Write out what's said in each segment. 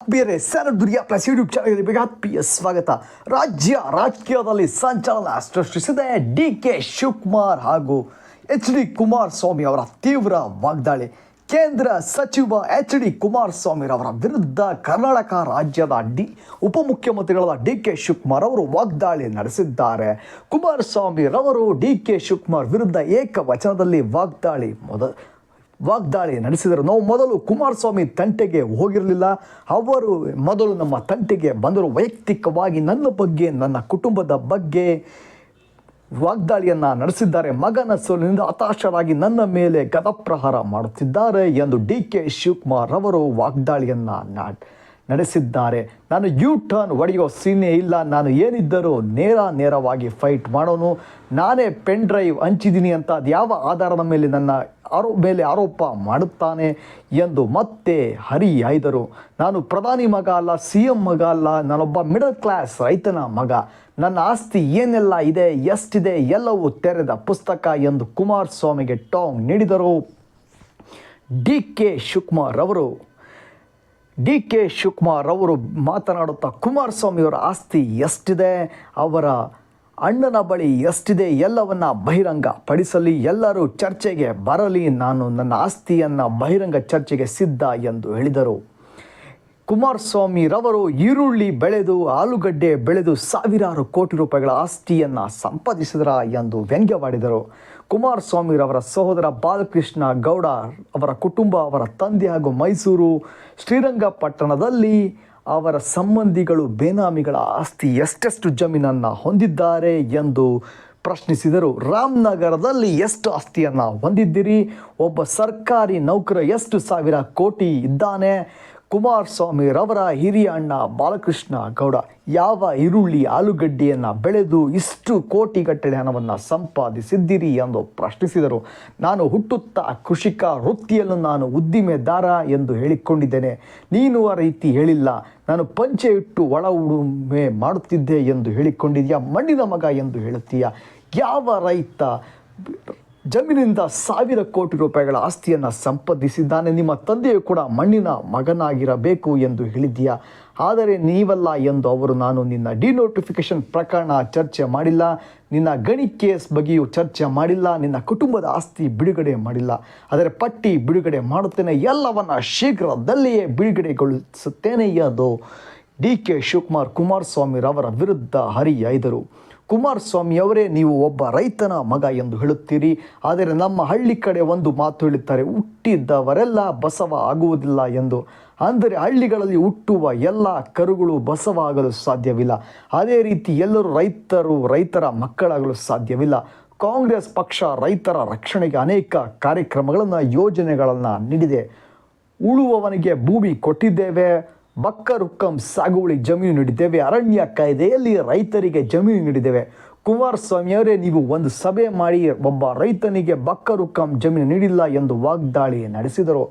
ಆತ್ಮೀಯರೇ sir ದುರ್ಯಾ plus YouTube ಚಾನಲ್ಗೆ ಆತ್ಮೀಯ ಸ್ವಾಗತ. ರಾಜಕೀಯದಲ್ಲಿ ಸಂಚಲನ ಸೃಷ್ಟಿಸಿದೆ ಡಿ.ಕೆ. ಶಿವಕುಮಾರ್ ಹಾಗೂ ಎಚ್.ಡಿ. ಕುಮಾರಸ್ವಾಮಿ ಅವರ ತೀವ್ರ ವಾಗ್ದಾಳಿ. ಕೇಂದ್ರ ಸಚಿವ ಎಚ್.ಡಿ. ಕುಮಾರಸ್ವಾಮಿರವರ ವಿರುದ್ಧ ಕರ್ನಾಟಕ ರಾಜ್ಯದ ಉಪಮುಖ್ಯಮಂತ್ರಿಗಳಾದ ಡಿ.ಕೆ. ಶಿವಕುಮಾರ್ ಅವರು ವಾಗ್ದಾಳಿ ನಡೆಸಿದ್ದಾರೆ. ಕುಮಾರಸ್ವಾಮಿರವರು ಡಿ.ಕೆ. ಶಿವಕುಮಾರ್ ವಿರುದ್ಧ ಏಕವಚನದಲ್ಲಿ ವಾಗ್ದಾಳಿ ನಡೆಸಿದರು. ನಾವು ಮೊದಲು ಕುಮಾರಸ್ವಾಮಿ ತಂಟೆಗೆ ಹೋಗಿರಲಿಲ್ಲ. ಅವರು ಮೊದಲು ನಮ್ಮ ತಂಟೆಗೆ ಬಂದರು. ವೈಯಕ್ತಿಕವಾಗಿ ನನ್ನ ಬಗ್ಗೆ, ನನ್ನ ಕುಟುಂಬದ ಬಗ್ಗೆ ವಾಗ್ದಾಳಿಯನ್ನು ನಡೆಸಿದ್ದಾರೆ. ಮಗನ ಸೋಲಿನಿಂದ ಹತಾಶರಾಗಿ ನನ್ನ ಮೇಲೆ ಗದಪ್ರಹಾರ ಮಾಡುತ್ತಿದ್ದಾರೆ ಎಂದು ಡಿ.ಕೆ. ಶಿವಕುಮಾರ್ ಅವರು ವಾಗ್ದಾಳಿಯನ್ನು ನಡೆಸಿದ್ದಾರೆ. ನಾನು ಟರ್ನ್ ಹೊಡೆಯೋ ಸೀನೇ ಇಲ್ಲ. ನಾನು ಏನಿದ್ದರೂ ನೇರವಾಗಿ ಫೈಟ್ ಮಾಡೋನು. ನಾನೇ ಪೆನ್ ಡ್ರೈವ್ ಹಂಚಿದ್ದೀನಿ ಅಂತ ಅದು ಯಾವ ಆಧಾರದ ಮೇಲೆ ನನ್ನ ಮೇಲೆ ಆರೋಪ ಮಾಡುತ್ತಾನೆ ಎಂದು ಮತ್ತೆ ಹರಿಹಾಯ್ದರು. ನಾನು ಪ್ರಧಾನಿ ಮಗ ಅಲ್ಲ, CM ಮಗ ಅಲ್ಲ, ನಾನೊಬ್ಬ ಮಿಡಲ್ ಕ್ಲಾಸ್ ರೈತನ ಮಗ. ನನ್ನ ಆಸ್ತಿ ಏನೆಲ್ಲ ಇದೆ, ಎಷ್ಟಿದೆ ಎಲ್ಲವೂ ತೆರೆದ ಪುಸ್ತಕ ಎಂದು ಕುಮಾರಸ್ವಾಮಿಗೆ ಟಾಂಗ್ ನೀಡಿದರು. ಡಿ.ಕೆ. ಶಿವಕುಮಾರ್ ಅವರು ಮಾತನಾಡುತ್ತಾ ಕುಮಾರಸ್ವಾಮಿಯವರ ಆಸ್ತಿ ಎಷ್ಟಿದೆ, ಅವರ ಅಣ್ಣನ ಬಳಿ ಎಷ್ಟಿದೆ ಎಲ್ಲವನ್ನ ಬಹಿರಂಗ ಪಡಿಸಲಿ, ಎಲ್ಲರೂ ಚರ್ಚೆಗೆ ಬರಲಿ, ನಾನು ನನ್ನ ಆಸ್ತಿಯನ್ನು ಬಹಿರಂಗ ಚರ್ಚೆಗೆ ಸಿದ್ಧ ಎಂದು ಹೇಳಿದರು. ಕುಮಾರಸ್ವಾಮಿರವರು ಈರುಳ್ಳಿ ಬೆಳೆದು, ಆಲೂಗಡ್ಡೆ ಬೆಳೆದು ಸಾವಿರಾರು ಕೋಟಿ ರೂಪಾಯಿಗಳ ಆಸ್ತಿಯನ್ನು ಸಂಪಾದಿಸಿದರ ಎಂದು ವ್ಯಂಗ್ಯವಾಡಿದರು. ಕುಮಾರಸ್ವಾಮಿರವರ ಸಹೋದರ ಬಾಲಕೃಷ್ಣ ಗೌಡ ಅವರ ಕುಟುಂಬ, ಅವರ ತಂದೆ ಹಾಗೂ ಮೈಸೂರು ಶ್ರೀರಂಗಪಟ್ಟಣದಲ್ಲಿ ಅವರ ಸಂಬಂಧಿಗಳು ಬೇನಾಮಿಗಳ ಆಸ್ತಿ ಎಷ್ಟೆಷ್ಟು ಜಮೀನನ್ನು ಹೊಂದಿದ್ದಾರೆ ಎಂದು ಪ್ರಶ್ನಿಸಿದರು. ರಾಮನಗರದಲ್ಲಿ ಎಷ್ಟು ಆಸ್ತಿಯನ್ನು ಹೊಂದಿದ್ದೀರಿ? ಒಬ್ಬ ಸರ್ಕಾರಿ ನೌಕರ ಎಷ್ಟು ಸಾವಿರ ಕೋಟಿ ಇದ್ದಾನೆ? ಕುಮಾರಸ್ವಾಮಿರವರ ಹಿರಿಯ ಅಣ್ಣ ಬಾಲಕೃಷ್ಣ ಗೌಡ ಯಾವ ಈರುಳ್ಳಿ ಆಲೂಗಡ್ಡೆಯನ್ನು ಬೆಳೆದು ಇಷ್ಟು ಕೋಟಿಗಟ್ಟಲೆ ಹಣವನ್ನು ಸಂಪಾದಿಸಿದ್ದೀರಿ ಎಂದು ಪ್ರಶ್ನಿಸಿದರು. ನಾನು ಹುಟ್ಟುತ್ತಾ ಕೃಷಿಕ, ವೃತ್ತಿಯಲ್ಲೂ ನಾನು ಉದ್ದಿಮೆದಾರ ಎಂದು ಹೇಳಿಕೊಂಡಿದ್ದೇನೆ. ನೀನು ಆ ರೀತಿ ಹೇಳಿಲ್ಲ. ನಾನು ಪಂಚೆ ಇಟ್ಟು ಒಳ ಉಡುಮೆ ಮಾಡುತ್ತಿದ್ದೆ ಎಂದು ಹೇಳಿಕೊಂಡಿದೆಯಾ? ಮಣ್ಣಿನ ಮಗ ಎಂದು ಹೇಳುತ್ತೀಯಾ? ಯಾವ ರೈತ ಜಮೀನಿಂದ ಸಾವಿರ ಕೋಟಿ ರೂಪಾಯಿಗಳ ಆಸ್ತಿಯನ್ನು ಸಂಪಾದಿಸಿದ್ದಾನೆ? ನಿಮ್ಮ ತಂದೆಯು ಕೂಡ ಮಣ್ಣಿನ ಮಗನಾಗಿರಬೇಕು ಎಂದು ಹೇಳಿದ್ದೀಯಾ? ಆದರೆ ನೀವಲ್ಲ ಎಂದು ಅವರು, ನಾನು ನಿನ್ನ ಡಿನೋಟಿಫಿಕೇಷನ್ ಪ್ರಕರಣ ಚರ್ಚೆ ಮಾಡಿಲ್ಲ, ನಿನ್ನ ಗಣಿ ಕೇಸ್ ಬಗ್ಗೆಯೂ ಚರ್ಚೆ ಮಾಡಿಲ್ಲ, ನಿನ್ನ ಕುಟುಂಬದ ಆಸ್ತಿ ಬಿಡುಗಡೆ ಮಾಡಿಲ್ಲ. ಆದರೆ ಪಟ್ಟಿ ಬಿಡುಗಡೆ ಮಾಡುತ್ತೇನೆ, ಎಲ್ಲವನ್ನ ಶೀಘ್ರದಲ್ಲಿಯೇ ಬಿಡುಗಡೆಗೊಳಿಸುತ್ತೇನೆ ಎಂದು ಡಿ.ಕೆ. ಶಿವಕುಮಾರ್ ಕುಮಾರಸ್ವಾಮಿರವರ ವಿರುದ್ಧ ಹರಿಹಾಯ್ದರು. ಕುಮಾರಸ್ವಾಮಿಯವರೇ, ನೀವು ಒಬ್ಬ ರೈತನ ಮಗ ಎಂದು ಹೇಳುತ್ತೀರಿ, ಆದರೆ ನಮ್ಮ ಹಳ್ಳಿ ಕಡೆ ಒಂದು ಮಾತು ಹೇಳುತ್ತಾರೆ, ಹುಟ್ಟಿದ್ದವರೆಲ್ಲ ಬಸವ ಆಗುವುದಿಲ್ಲ ಎಂದು. ಅಂದರೆ ಹಳ್ಳಿಗಳಲ್ಲಿ ಹುಟ್ಟುವ ಎಲ್ಲ ಕರುಗಳು ಬಸವ ಆಗಲು ಸಾಧ್ಯವಿಲ್ಲ. ಅದೇ ರೀತಿ ಎಲ್ಲರೂ ರೈತರ ಮಕ್ಕಳಾಗಲು ಸಾಧ್ಯವಿಲ್ಲ. ಕಾಂಗ್ರೆಸ್ ಪಕ್ಷ ರೈತರ ರಕ್ಷಣೆಗೆ ಅನೇಕ ಕಾರ್ಯಕ್ರಮಗಳನ್ನು, ಯೋಜನೆಗಳನ್ನು ನೀಡಿದೆ. ಉಳುವವನಿಗೆ ಭೂಮಿ ಕೊಟ್ಟಿದ್ದೇವೆ, ಬಕ್ಕರುಕ್ಕಂ ಸಾಗುವಳಿ ಜಮೀನು ನೀಡಿದ್ದೇವೆ, ಅರಣ್ಯ ಕಾಯ್ದೆಯಲ್ಲಿ ರೈತರಿಗೆ ಜಮೀನು ನೀಡಿದ್ದೇವೆ. ಕುಮಾರಸ್ವಾಮಿಯವರೇ, ನೀವು ಒಂದು ಸಭೆ ಮಾಡಿ ಒಬ್ಬ ರೈತನಿಗೆ ಬಕ್ಕರುಕ್ಕಂ ಜಮೀನು ನೀಡಿಲ್ಲ ಎಂದು ವಾಗ್ದಾಳಿ ನಡೆಸಿದರು.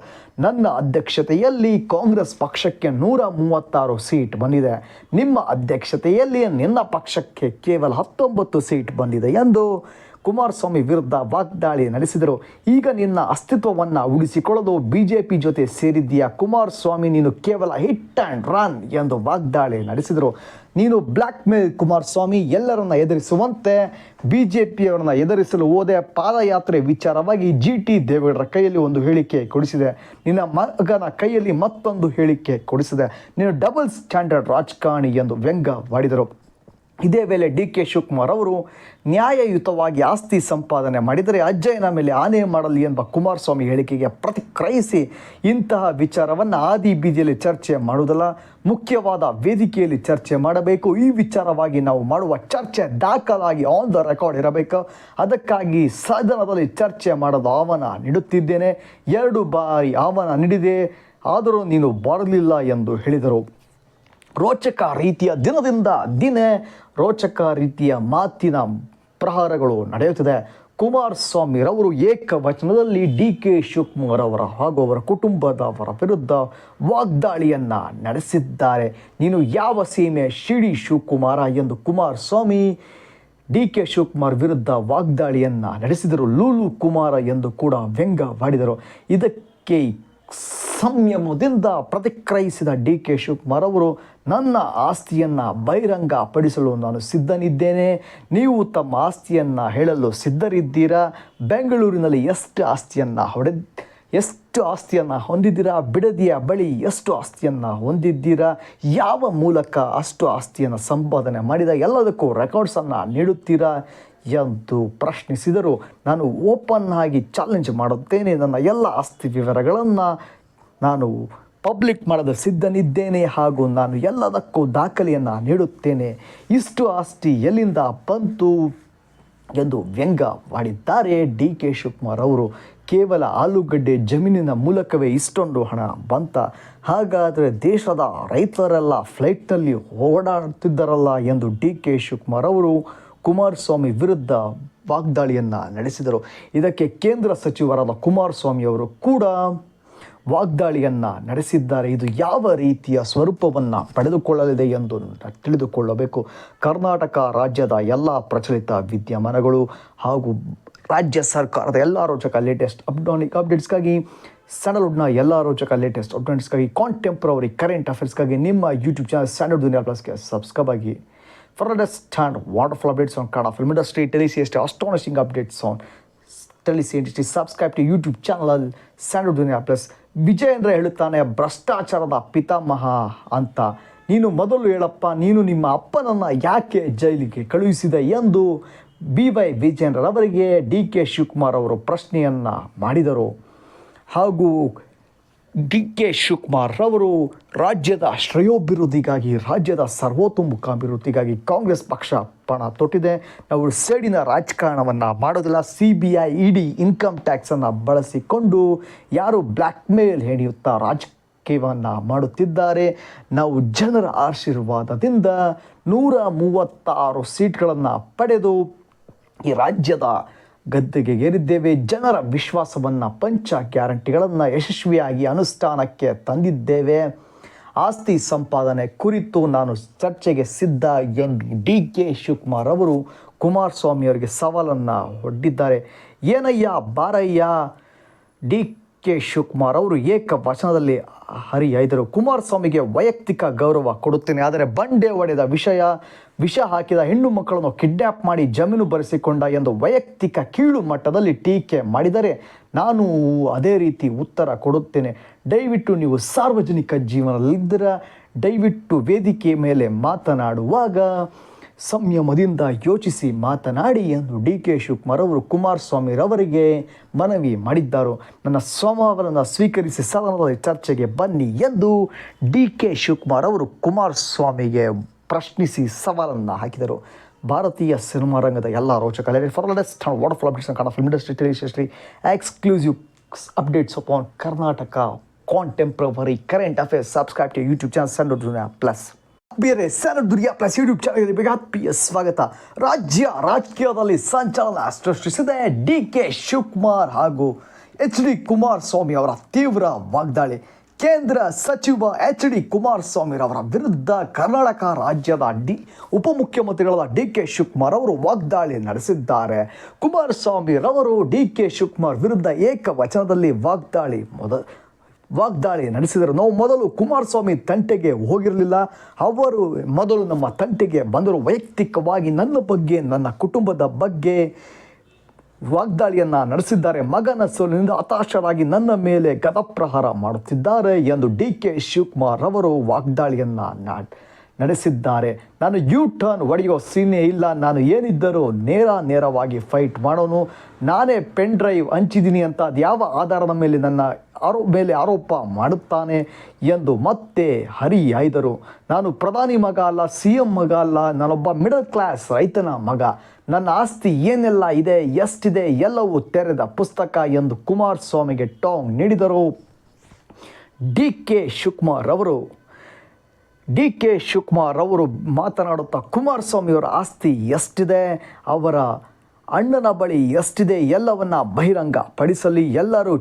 ನನ್ನ ಅಧ್ಯಕ್ಷತೆಯಲ್ಲಿ ಕಾಂಗ್ರೆಸ್ ಪಕ್ಷಕ್ಕೆ 136 ಸೀಟ್ ಬಂದಿದೆ. ನಿಮ್ಮ ಅಧ್ಯಕ್ಷತೆಯಲ್ಲಿ ನಿನ್ನ ಪಕ್ಷಕ್ಕೆ ಕೇವಲ 19 ಸೀಟ್ ಬಂದಿದೆ ಎಂದು ಕುಮಾರಸ್ವಾಮಿ ವಿರುದ್ಧ ವಾಗ್ದಾಳಿ ನಡೆಸಿದರು. ಈಗ ನಿನ್ನ ಅಸ್ತಿತ್ವವನ್ನು ಉಳಿಸಿಕೊಳ್ಳಲು BJP ಜೊತೆ ಸೇರಿದ್ದೀಯಾ ಕುಮಾರಸ್ವಾಮಿ, ನೀನು ಕೇವಲ ಹಿಟ್ ಆ್ಯಂಡ್ ರನ್ ಎಂದು ವಾಗ್ದಾಳಿ ನಡೆಸಿದರು. ನೀನು ಬ್ಲ್ಯಾಕ್ ಮೇಲ್ ಕುಮಾರಸ್ವಾಮಿ, ಎಲ್ಲರನ್ನ ಎದುರಿಸುವಂತೆ BJPಯವರನ್ನ ಎದುರಿಸಲು ಹೋದೆ. ಪಾದಯಾತ್ರೆ ವಿಚಾರವಾಗಿ GT ದೇವೇಗೌಡರ ಕೈಯಲ್ಲಿ ಒಂದು ಹೇಳಿಕೆ ಕೊಡಿಸಿದೆ, ನಿನ್ನ ಮಗನ ಕೈಯಲ್ಲಿ ಮತ್ತೊಂದು ಹೇಳಿಕೆ ಕೊಡಿಸಿದೆ. ನೀನು ಡಬಲ್ ಸ್ಟ್ಯಾಂಡರ್ಡ್ ರಾಜಕಾರಣಿ ಎಂದು ವ್ಯಂಗ್ಯವಾಡಿದರು. ಇದೇ ವೇಳೆ ಡಿ.ಕೆ. ಶಿವಕುಮಾರ್ ಅವರು ನ್ಯಾಯಯುತವಾಗಿ ಆಸ್ತಿ ಸಂಪಾದನೆ ಮಾಡಿದರೆ ಅಜ್ಜಯ್ಯನ ಮೇಲೆ ಆನೆ ಮಾಡಲಿ ಎಂಬ ಕುಮಾರಸ್ವಾಮಿ ಹೇಳಿಕೆಗೆ ಪ್ರತಿಕ್ರಿಯಿಸಿ, ಇಂತಹ ವಿಚಾರವನ್ನು ಆದಿ ಬೀದಿಯಲ್ಲಿ ಚರ್ಚೆ ಮಾಡುವುದಲ್ಲ, ಮುಖ್ಯವಾದ ವೇದಿಕೆಯಲ್ಲಿ ಚರ್ಚೆ ಮಾಡಬೇಕು. ಈ ವಿಚಾರವಾಗಿ ನಾವು ಮಾಡುವ ಚರ್ಚೆ ದಾಖಲಾಗಿ ಆನ್ ದ ರೆಕಾರ್ಡ್ ಇರಬೇಕು. ಅದಕ್ಕಾಗಿ ಸದನದಲ್ಲಿ ಚರ್ಚೆ ಮಾಡಲು ಆಹ್ವಾನ ನೀಡುತ್ತಿದ್ದೇನೆ. 2 ಬಾರಿ ಆಹ್ವಾನ ನೀಡಿದೆ, ಆದರೂ ನೀನು ಬರಲಿಲ್ಲ ಎಂದು ಹೇಳಿದರು. ರೋಚಕ ರೀತಿಯ ದಿನದಿಂದ ರೋಚಕ ರೀತಿಯ ಮಾತಿನ ಪ್ರಹಾರಗಳು ನಡೆಯುತ್ತಿದೆ. ಕುಮಾರಸ್ವಾಮಿರವರು ಏಕವಚನದಲ್ಲಿ ಡಿ.ಕೆ. ಶಿವಕುಮಾರ್ ಅವರ ಹಾಗೂ ಅವರ ಕುಟುಂಬದವರ ವಿರುದ್ಧ ವಾಗ್ದಾಳಿಯನ್ನು ನಡೆಸಿದ್ದಾರೆ. ನೀನು ಯಾವ ಸೀಮೆ ಶಿಡಿ ಶಿವಕುಮಾರ ಎಂದು ಕುಮಾರಸ್ವಾಮಿ ಡಿ.ಕೆ. ಶಿವಕುಮಾರ್ ವಿರುದ್ಧ ವಾಗ್ದಾಳಿಯನ್ನು ನಡೆಸಿದರು. ಲೂಲು ಕುಮಾರ ಎಂದು ಕೂಡ ವ್ಯಂಗ್ಯವಾಡಿದರು. ಇದಕ್ಕೆ ಸಂಯಮದಿಂದ ಪ್ರತಿಕ್ರಿಯಿಸಿದ ಡಿ ಕೆ ಶಿವಕುಮಾರ್ ಅವರು, ನನ್ನ ಆಸ್ತಿಯನ್ನು ಬಹಿರಂಗ ಪಡಿಸಲು ನಾನು ಸಿದ್ಧನಿದ್ದೇನೆ, ನೀವು ತಮ್ಮ ಆಸ್ತಿಯನ್ನು ಹೇಳಲು ಸಿದ್ಧರಿದ್ದೀರಾ? ಬೆಂಗಳೂರಿನಲ್ಲಿ ಎಷ್ಟು ಆಸ್ತಿಯನ್ನು ಹೊಂದಿದ್ದೀರಾ? ಬಿಡದಿಯ ಬಳಿ ಎಷ್ಟು ಆಸ್ತಿಯನ್ನು ಹೊಂದಿದ್ದೀರಾ? ಯಾವ ಮೂಲಕ ಅಷ್ಟು ಆಸ್ತಿಯನ್ನು ಸಂಪಾದನೆ ಮಾಡಿದ? ಎಲ್ಲದಕ್ಕೂ ರೆಕಾರ್ಡ್ಸನ್ನು ನೀಡುತ್ತೀರಾ ಎಂದು ಪ್ರಶ್ನಿಸಿದರು. ನಾನು ಓಪನ್ ಆಗಿ ಚಾಲೆಂಜ್ ಮಾಡುತ್ತೇನೆ, ನನ್ನ ಎಲ್ಲ ಆಸ್ತಿ ವಿವರಗಳನ್ನು ನಾನು ಪಬ್ಲಿಕ್ ಮಾಡಲು ಸಿದ್ಧನಿದ್ದೇನೆ ಹಾಗೂ ನಾನು ಎಲ್ಲದಕ್ಕೂ ದಾಖಲೆಯನ್ನು ನೀಡುತ್ತೇನೆ. ಇಷ್ಟು ಆಸ್ತಿ ಎಲ್ಲಿಂದ ಬಂತು ಎಂದು ವ್ಯಂಗ್ಯವಾಡಿದ್ದಾರೆ ಡಿ ಕೆ ಶಿವಕುಮಾರ್ ಅವರು. ಕೇವಲ ಆಲೂಗಡ್ಡೆ ಜಮೀನಿನ ಮೂಲಕವೇ ಇಷ್ಟೊಂದು ಹಣ ಬಂತ? ಹಾಗಾದರೆ ದೇಶದ ರೈತರೆಲ್ಲ ಫ್ಲೈಟ್ನಲ್ಲಿ ಓಡಾಡುತ್ತಿದ್ದರಲ್ಲ ಎಂದು ಡಿ ಕೆ ಶಿವಕುಮಾರ್ ಅವರು ಕುಮಾರಸ್ವಾಮಿ ವಿರುದ್ಧ ವಾಗ್ದಾಳಿಯನ್ನು ನಡೆಸಿದರು. ಇದಕ್ಕೆ ಕೇಂದ್ರ ಸಚಿವರಾದ ಕುಮಾರಸ್ವಾಮಿ ಅವರು ಕೂಡ ವಾಗ್ದಾಳಿಯನ್ನು ನಡೆಸಿದ್ದಾರೆ. ಇದು ಯಾವ ರೀತಿಯ ಸ್ವರೂಪವನ್ನು ಪಡೆದುಕೊಳ್ಳಲಿದೆ ಎಂದು ತಿಳಿದುಕೊಳ್ಳಬೇಕು. ಕರ್ನಾಟಕ ರಾಜ್ಯದ ಎಲ್ಲ ಪ್ರಚಲಿತ ವಿದ್ಯಮಾನಗಳು ಹಾಗೂ ರಾಜ್ಯ ಸರ್ಕಾರದ ಎಲ್ಲ ರೋಚಕ ಲೇಟೆಸ್ಟ್ ಅಪ್ಡೇಟ್ಸ್ಗಾಗಿ, ಸ್ಯಾಂಡಲ್ವುಡ್ನ ಎಲ್ಲ ರೋಚಕ ಲೇಟೆಸ್ಟ್ ಅಪ್ಡೇಟ್ಸ್ಗಾಗಿ, ಕಾಂಟೆಂಪ್ರವರಿ ಕರೆಂಟ್ ಅಫೇರ್ಸ್ಗಾಗಿ ನಿಮ್ಮ ಯೂಟ್ಯೂಬ್ ಚಾನಲ್ ಸ್ಯಾಂಡಲ್ವುಡ್ ದುನಿಯಾ ಪ್ಲಸ್ಗೆ ಸಬ್ಸ್ಕ್ರೈಬ್ ಆಗಿ. For latest and wonderful updates on Kannada film industry, teleseries, astonishing updates on teleseries industry, subscribe to YouTube channel Sandalwood Duniya plus. Vijayendra ಹೇಳುತ್ತಾನೆ, ಭ್ರಷ್ಟಾಚಾರದ ಪಿತಾಮಹ ಅಂತ. ನೀನು ಮೊದಲು ಹೇಳಪ್ಪ, ನೀನು ನಿಮ್ಮ ಅಪ್ಪನನ್ನು ಯಾಕೆ ಜೈಲಿಗೆ ಕಳುಹಿಸಿದೆ ಎಂದು BY ವಿಜಯೇಂದ್ರರವರಿಗೆ ಡಿ ಕೆ ಶಿವಕುಮಾರ್ ಅವರು ಪ್ರಶ್ನೆಯನ್ನು ಮಾಡಿದರು. ಹಾಗೂ ಡಿ ಕೆ ಶಿವಕುಮಾರ್ ಅವರು ರಾಜ್ಯದ ಶ್ರೇಯೋಭಿವೃದ್ಧಿಗಾಗಿ, ರಾಜ್ಯದ ಸರ್ವತೋಮುಖಾಭಿವೃದ್ಧಿಗಾಗಿ ಕಾಂಗ್ರೆಸ್ ಪಕ್ಷ ಪಣ ತೊಟ್ಟಿದೆ. ನಾವು ಸೇಡಿನ ರಾಜಕಾರಣವನ್ನು ಮಾಡೋದಿಲ್ಲ. CBI, ED, ಇನ್ಕಮ್ ಟ್ಯಾಕ್ಸನ್ನು ಬಳಸಿಕೊಂಡು ಯಾರು ಬ್ಲ್ಯಾಕ್ ಮೇಲ್ ಹೆಣೆಯುತ್ತಾ ರಾಜಕೀಯವನ್ನು ಮಾಡುತ್ತಿದ್ದಾರೆ. ನಾವು ಜನರ ಆಶೀರ್ವಾದದಿಂದ 136 ಸೀಟ್ಗಳನ್ನು ಪಡೆದು ಈ ರಾಜ್ಯದ ಗದ್ದೆಗೆ ಏರಿದ್ದೇವೆ. ಜನರ ವಿಶ್ವಾಸವನ್ನು ಪಂಚ ಗ್ಯಾರಂಟಿಗಳನ್ನು ಯಶಸ್ವಿಯಾಗಿ ಅನುಷ್ಠಾನಕ್ಕೆ ತಂದಿದ್ದೇವೆ. ಆಸ್ತಿ ಸಂಪಾದನೆ ಕುರಿತು ನಾನು ಚರ್ಚೆಗೆ ಸಿದ್ಧ ಎಂದು ಡಿ ಕೆ ಶಿವಕುಮಾರ್ ಅವರು ಕುಮಾರಸ್ವಾಮಿ ಅವರಿಗೆ ಸವಾಲನ್ನು ಒಡ್ಡಿದ್ದಾರೆ. ಏನಯ್ಯ ಬಾರಯ್ಯ, ಡಿ ಕೆ ಶಿವಕುಮಾರ್ ಅವರು ಏಕವಚನದಲ್ಲಿ ಹರಿಹಾಯ್ದರು. ಕುಮಾರಸ್ವಾಮಿಗೆ ವೈಯಕ್ತಿಕ ಗೌರವ ಕೊಡುತ್ತೇನೆ, ಆದರೆ ಬಂಡೆ ಹೊಡೆದ ವಿಷ ಹಾಕಿದ ಹೆಣ್ಣು ಮಕ್ಕಳನ್ನು ಕಿಡ್ನ್ಯಾಪ್ ಮಾಡಿ ಜಮೀನು ಬರೆಸಿಕೊಂಡ ಎಂದು ವೈಯಕ್ತಿಕ ಕೀಳು ಮಟ್ಟದಲ್ಲಿ ಟೀಕೆ ಮಾಡಿದರೆ ನಾನು ಅದೇ ರೀತಿ ಉತ್ತರ ಕೊಡುತ್ತೇನೆ. ದಯವಿಟ್ಟು ನೀವು ಸಾರ್ವಜನಿಕ ಜೀವನದಲ್ಲಿದ್ದರೆ ದಯವಿಟ್ಟು ವೇದಿಕೆ ಮೇಲೆ ಮಾತನಾಡುವಾಗ ಸಂಯಮದಿಂದ ಯೋಚಿಸಿ ಮಾತನಾಡಿ ಎಂದು ಡಿ ಕೆ ಶಿವಕುಮಾರ್ ಅವರು ಕುಮಾರಸ್ವಾಮಿರವರಿಗೆ ಮನವಿ ಮಾಡಿದ್ದಾರೆ. ನನ್ನ ಸವಾಲನ್ನು ಸ್ವೀಕರಿಸಿ ಸದನದಲ್ಲಿ ಚರ್ಚೆಗೆ ಬನ್ನಿ ಎಂದು ಡಿ ಕೆ ಶಿವಕುಮಾರ್ ಅವರು ಕುಮಾರಸ್ವಾಮಿಗೆ ಪ್ರಶ್ನಿಸಿ ಸವಾಲನ್ನು ಹಾಕಿದರು. ಭಾರತೀಯ ಸಿನಿಮಾ ರಂಗದ ಎಲ್ಲ ರೋಚಕ for latest and wonderful updates Kannada film industry, television, exclusive updates upon Karnataka contemporary current affairs, subscribe to YouTube channel Sandalwood Duniya plus. ಬೇರೆ ಸ್ಯಾಂಡಲ್ವುಡ್ ದುನಿಯಾ ಪ್ಲಸ್ ಯೂಟ್ಯೂಬ್ ಚಾನಲ್ಗೆ ಬೇಗ ಆತ್ಮೀಯ ಸ್ವಾಗತ. ರಾಜಕೀಯದಲ್ಲಿ ಸಂಚಲನ ಸೃಷ್ಟಿಸಿದೆ ಡಿ ಕೆ ಶಿವಕುಮಾರ್ ಹಾಗೂ HD ಕುಮಾರಸ್ವಾಮಿ ಅವರ ತೀವ್ರ ವಾಗ್ದಾಳಿ. ಕೇಂದ್ರ ಸಚಿವ HD ಕುಮಾರಸ್ವಾಮಿರವರ ವಿರುದ್ಧ ಕರ್ನಾಟಕ ರಾಜ್ಯದ ಉಪಮುಖ್ಯಮಂತ್ರಿಗಳಾದ ಡಿ ಕೆ ಶಿವಕುಮಾರ್ ಅವರು ವಾಗ್ದಾಳಿ ನಡೆಸಿದ್ದಾರೆ. ಕುಮಾರಸ್ವಾಮಿರವರು ಡಿ ಕೆ ಶಿವಕುಮಾರ್ ವಿರುದ್ಧ ಏಕವಚನದಲ್ಲಿ ವಾಗ್ದಾಳಿ ನಡೆಸಿದರು. ನಾವು ಮೊದಲು ಕುಮಾರಸ್ವಾಮಿ ತಂಟೆಗೆ ಹೋಗಿರಲಿಲ್ಲ, ಅವರು ಮೊದಲು ನಮ್ಮ ತಂಟೆಗೆ ಬಂದರು. ವೈಯಕ್ತಿಕವಾಗಿ ನನ್ನ ಬಗ್ಗೆ, ನನ್ನ ಕುಟುಂಬದ ಬಗ್ಗೆ ವಾಗ್ದಾಳಿಯನ್ನು ನಡೆಸಿದ್ದಾರೆ. ಮಗನ ಸೋಲಿನಿಂದ ಹತಾಶರಾಗಿ ನನ್ನ ಮೇಲೆ ಗದಪ್ರಹಾರ ಮಾಡುತ್ತಿದ್ದಾರೆ ಎಂದು ಡಿ ಕೆ ಶಿವಕುಮಾರ್ ಅವರು ವಾಗ್ದಾಳಿಯನ್ನು ನಡೆಸಿದ್ದಾರೆ. ನಾನು ಟರ್ನ್ ಹೊಡೆಯೋ ಸೀನೇ ಇಲ್ಲ, ನಾನು ಏನಿದ್ದರೂ ನೇರವಾಗಿ ಫೈಟ್ ಮಾಡೋನು, ನಾನೇ ಪೆನ್ ಡ್ರೈವ್ ಹಂಚಿದ್ದೀನಿ ಅಂತ ಅದು ಯಾವ ಆಧಾರದ ಮೇಲೆ ನನ್ನ ಮೇಲೆ ಆರೋಪ ಮಾಡುತ್ತಾನೆ ಎಂದು ಮತ್ತೆ ಹರಿಹಾಯ್ದರು. ನಾನು ಪ್ರಧಾನಿ ಮಗ ಅಲ್ಲ, CM ಮಗ ಅಲ್ಲ, ನಾನೊಬ್ಬ ಮಿಡಲ್ ಕ್ಲಾಸ್ ರೈತನ ಮಗ. ನನ್ನ ಆಸ್ತಿ ಏನೆಲ್ಲ ಇದೆ, ಎಷ್ಟಿದೆ ಎಲ್ಲವೂ ತೆರೆದ ಪುಸ್ತಕ ಎಂದು ಕುಮಾರಸ್ವಾಮಿಗೆ ಟಾಂಗ್ ನೀಡಿದರು. ಡಿ ಕೆ ಶಿವಕುಮಾರ್ ಅವರು ಮಾತನಾಡುತ್ತಾ ಕುಮಾರಸ್ವಾಮಿಯವರ ಆಸ್ತಿ ಎಷ್ಟಿದೆ, ಅವರ ಅಣ್ಣನ ಬಳಿ ಎಷ್ಟಿದೆ ಎಲ್ಲವನ್ನ ಬಹಿರಂಗ ಪಡಿಸಲಿ, ಎಲ್ಲರೂ